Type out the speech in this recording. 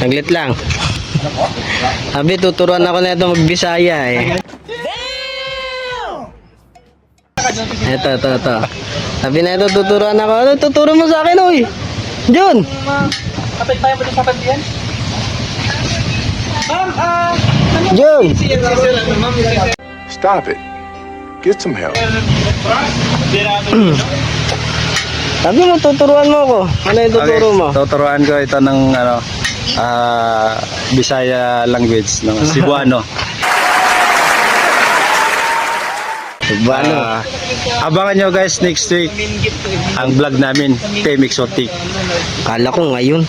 Saglit lang. Sabi, tuturuan ako na ito mag-Bisaya eh. Ito. Sabi na ito, tuturuan ako. Ano, tuturo mo sa akin, oy? Jun! Kapit tayo ba sa pandiyan? Jun! Stop it. Get some help. Sabi mo, tuturuan mo ako. Ano yung tuturo mo? Tuturuan ko ito ng Bisaya language ng Cebuano. Cebuano. Abangan nyo guys next week ang vlog namin, Team Exotic. Kala ko ngayon.